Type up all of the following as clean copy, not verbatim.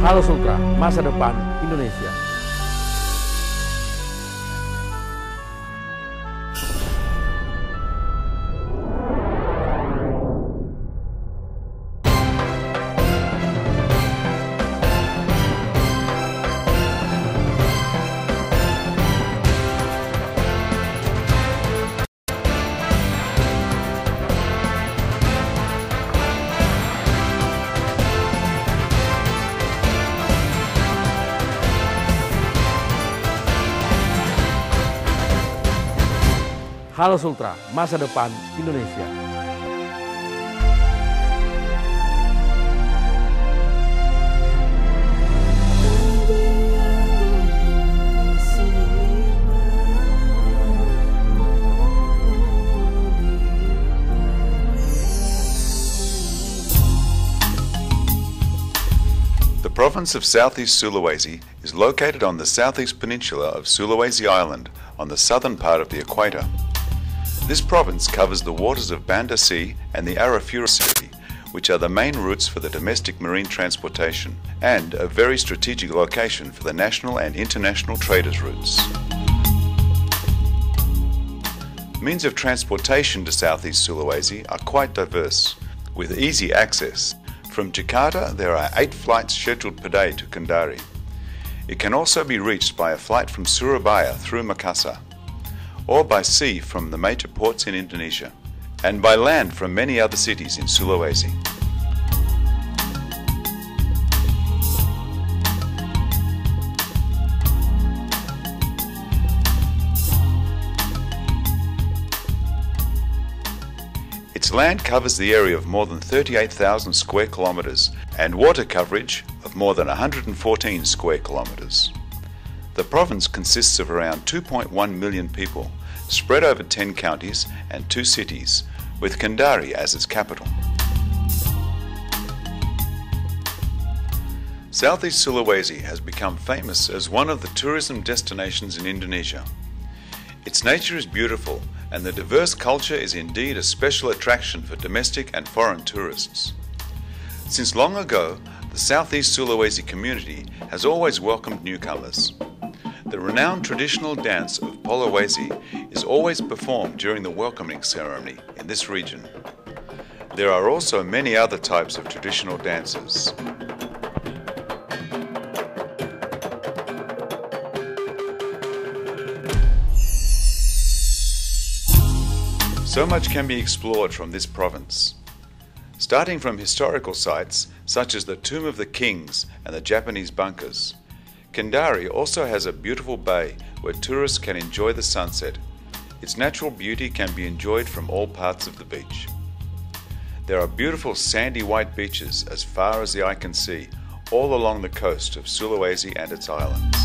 Halo Sultra, masa depan Indonesia. Halo Sultra, masa depan Indonesia. The province of Southeast Sulawesi is located on the southeast peninsula of Sulawesi Island on the southern part of the equator. This province covers the waters of Banda Sea and the Arafura Sea, which are the main routes for the domestic marine transportation and a very strategic location for the national and international traders' routes. Means of transportation to Southeast Sulawesi are quite diverse, with easy access. From Jakarta, there are 8 flights scheduled per day to Kendari. It can also be reached by a flight from Surabaya through Makassar, or by sea from the major ports in Indonesia, and by land from many other cities in Sulawesi. Its land covers the area of more than 38,000 square kilometres and water coverage of more than 114 square kilometres. The province consists of around 2.1 million people, spread over 10 counties and 2 cities, with Kendari as its capital. Southeast Sulawesi has become famous as one of the tourism destinations in Indonesia. Its nature is beautiful, and the diverse culture is indeed a special attraction for domestic and foreign tourists. Since long ago, the Southeast Sulawesi community has always welcomed newcomers. The renowned traditional dance of Sulawesi is always performed during the welcoming ceremony in this region. There are also many other types of traditional dances. So much can be explored from this province. Starting from historical sites such as the Tomb of the Kings and the Japanese bunkers, Kendari also has a beautiful bay where tourists can enjoy the sunset. Its natural beauty can be enjoyed from all parts of the beach. There are beautiful sandy white beaches as far as the eye can see, all along the coast of Sulawesi and its islands.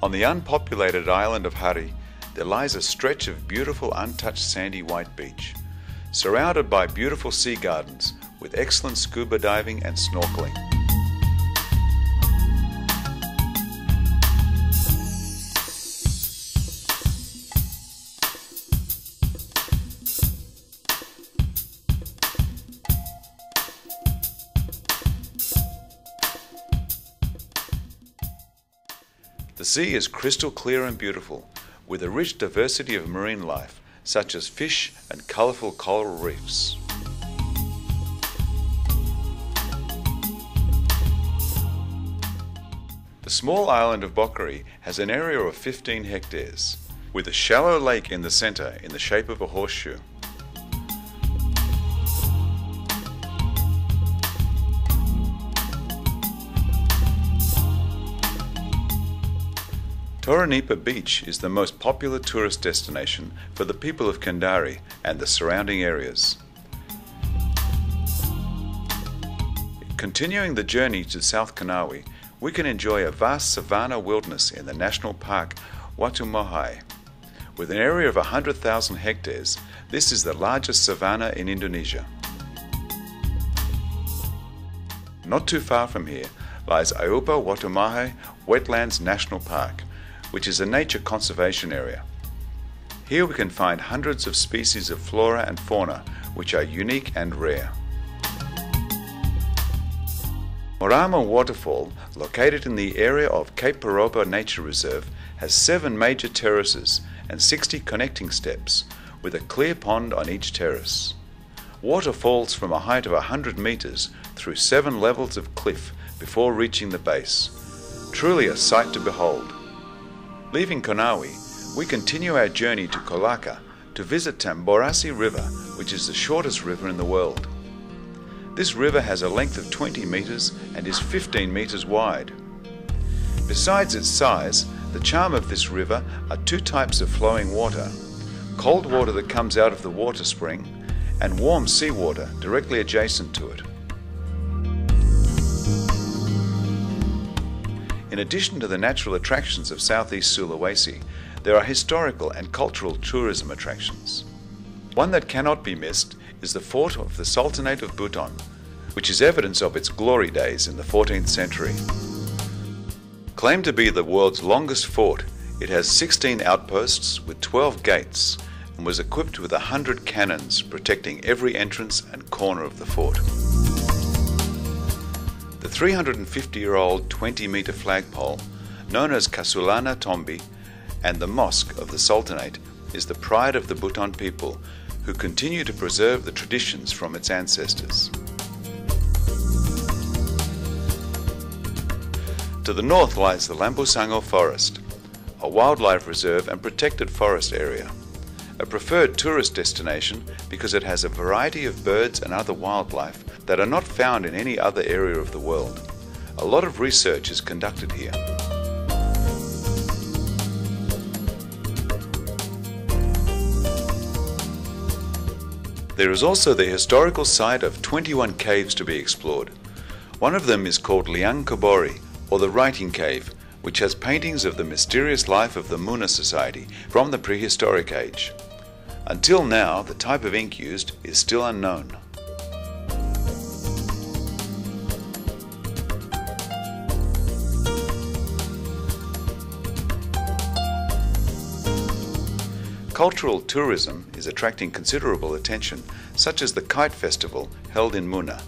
On the unpopulated island of Hari, there lies a stretch of beautiful untouched sandy white beach, surrounded by beautiful sea gardens with excellent scuba diving and snorkeling. The sea is crystal clear and beautiful, with a rich diversity of marine life, such as fish and colourful coral reefs. The small island of Bokari has an area of 15 hectares, with a shallow lake in the centre in the shape of a horseshoe. Toranipa Beach is the most popular tourist destination for the people of Kendari and the surrounding areas. Continuing the journey to South Konawe, we can enjoy a vast savanna wilderness in the National Park Watumohai. With an area of 100,000 hectares, this is the largest savanna in Indonesia. Not too far from here lies Aupa Watumohai Wetlands National Park, which is a nature conservation area. Here we can find hundreds of species of flora and fauna which are unique and rare. Morama Waterfall, located in the area of Cape Paropa Nature Reserve, has 7 major terraces and 60 connecting steps, with a clear pond on each terrace. Water falls from a height of 100 meters through 7 levels of cliff before reaching the base. Truly a sight to behold. Leaving Konawe, we continue our journey to Kolaka to visit Tamborasi River, which is the shortest river in the world. This river has a length of 20 meters and is 15 meters wide. Besides its size, the charm of this river are 2 types of flowing water: cold water that comes out of the water spring and warm seawater directly adjacent to it. In addition to the natural attractions of southeast Sulawesi, there are historical and cultural tourism attractions. One that cannot be missed is the fort of the Sultanate of Buton, which is evidence of its glory days in the 14th century. Claimed to be the world's longest fort, it has 16 outposts with 12 gates and was equipped with 100 cannons protecting every entrance and corner of the fort. The 350-year-old 20-meter flagpole, known as Kasulana Tombi, and the mosque of the Sultanate is the pride of the Buton people, who continue to preserve the traditions from its ancestors. To the north lies the Lambusango Forest, a wildlife reserve and protected forest area, a preferred tourist destination because it has a variety of birds and other wildlife that are not found in any other area of the world. A lot of research is conducted here. There is also the historical site of 21 caves to be explored. One of them is called Liang Kobori, or the Writing Cave, which has paintings of the mysterious life of the Muna society from the prehistoric age. Until now, the type of ink used is still unknown. Cultural tourism is attracting considerable attention, such as the Kite Festival held in Muna.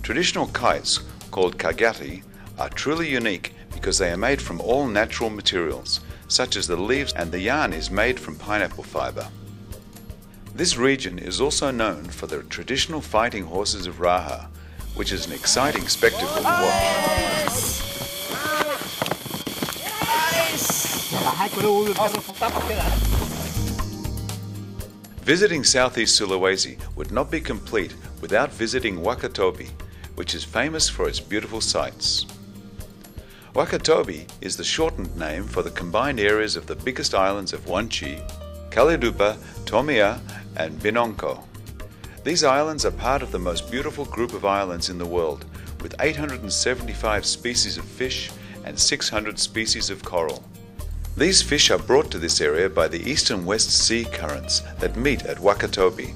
Traditional kites, called kagati, are truly unique because they are made from all natural materials, such as the leaves, and the yarn is made from pineapple fiber. This region is also known for the traditional fighting horses of Raha, which is an exciting spectacle to watch. Visiting southeast Sulawesi would not be complete without visiting Wakatobi, which is famous for its beautiful sights. Wakatobi is the shortened name for the combined areas of the biggest islands of Wanchi, Kalidupa, Tomia, and Binonko. These islands are part of the most beautiful group of islands in the world, with 875 species of fish and 600 species of coral. These fish are brought to this area by the east and west sea currents that meet at Wakatobi.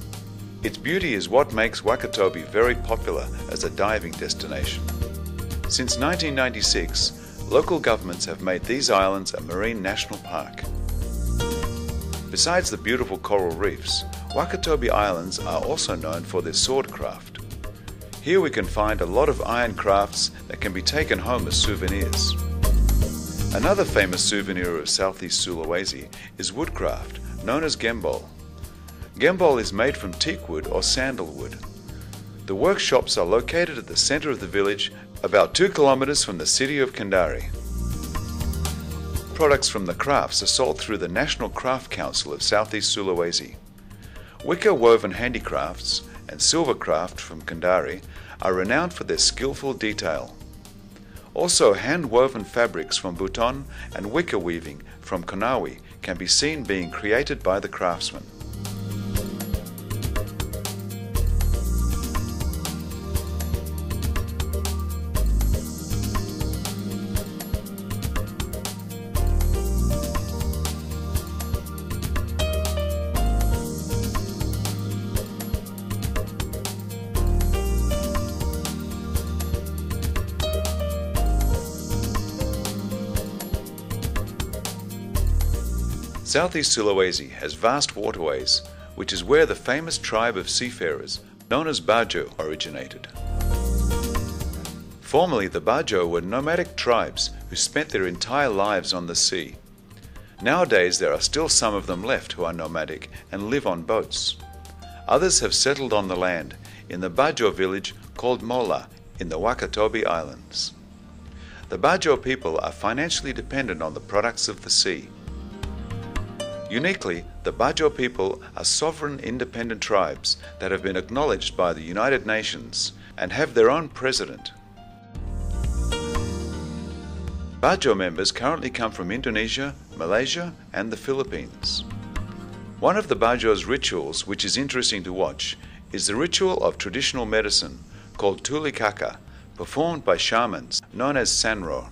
Its beauty is what makes Wakatobi very popular as a diving destination. Since 1996, local governments have made these islands a marine national park. Besides the beautiful coral reefs, Wakatobi Islands are also known for their sword craft. Here we can find a lot of iron crafts that can be taken home as souvenirs. Another famous souvenir of southeast Sulawesi is woodcraft, known as gembol. Gembol is made from teak wood or sandalwood. The workshops are located at the center of the village, about 2 kilometers from the city of Kendari. Products from the crafts are sold through the National Craft Council of Southeast Sulawesi. Wicker woven handicrafts and silver craft from Kendari are renowned for their skillful detail. Also, hand-woven fabrics from Buton and wicker weaving from Konawe can be seen being created by the craftsmen. Southeast Sulawesi has vast waterways, which is where the famous tribe of seafarers, known as Bajo, originated. Formerly, the Bajo were nomadic tribes who spent their entire lives on the sea. Nowadays, there are still some of them left who are nomadic and live on boats. Others have settled on the land in the Bajo village called Mola in the Wakatobi Islands. The Bajo people are financially dependent on the products of the sea. Uniquely, the Bajo people are sovereign independent tribes that have been acknowledged by the United Nations and have their own president. Bajo members currently come from Indonesia, Malaysia, and the Philippines. One of the Bajo's rituals, which is interesting to watch, is the ritual of traditional medicine called tulikaka, performed by shamans known as sanro.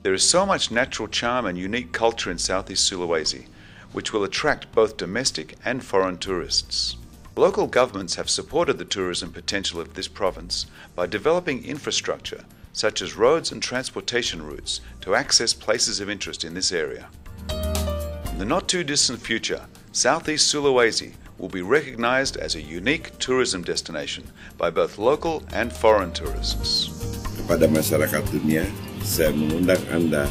There is so much natural charm and unique culture in Southeast Sulawesi, which will attract both domestic and foreign tourists. Local governments have supported the tourism potential of this province by developing infrastructure such as roads and transportation routes to access places of interest in this area. In the not-too-distant future, Southeast Sulawesi will be recognized as a unique tourism destination by both local and foreign tourists. Kepada masyarakat dunia, saya mengundang Anda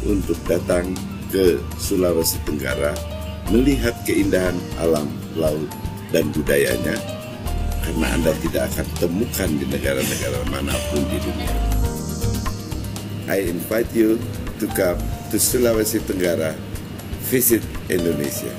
untuk datang ke Sulawesi Tenggara, melihat keindahan alam, laut, dan budayanya, karena Anda tidak akan temukan di negara-negara manapun di dunia. I invite you to come to Sulawesi Tenggara, visit Indonesia.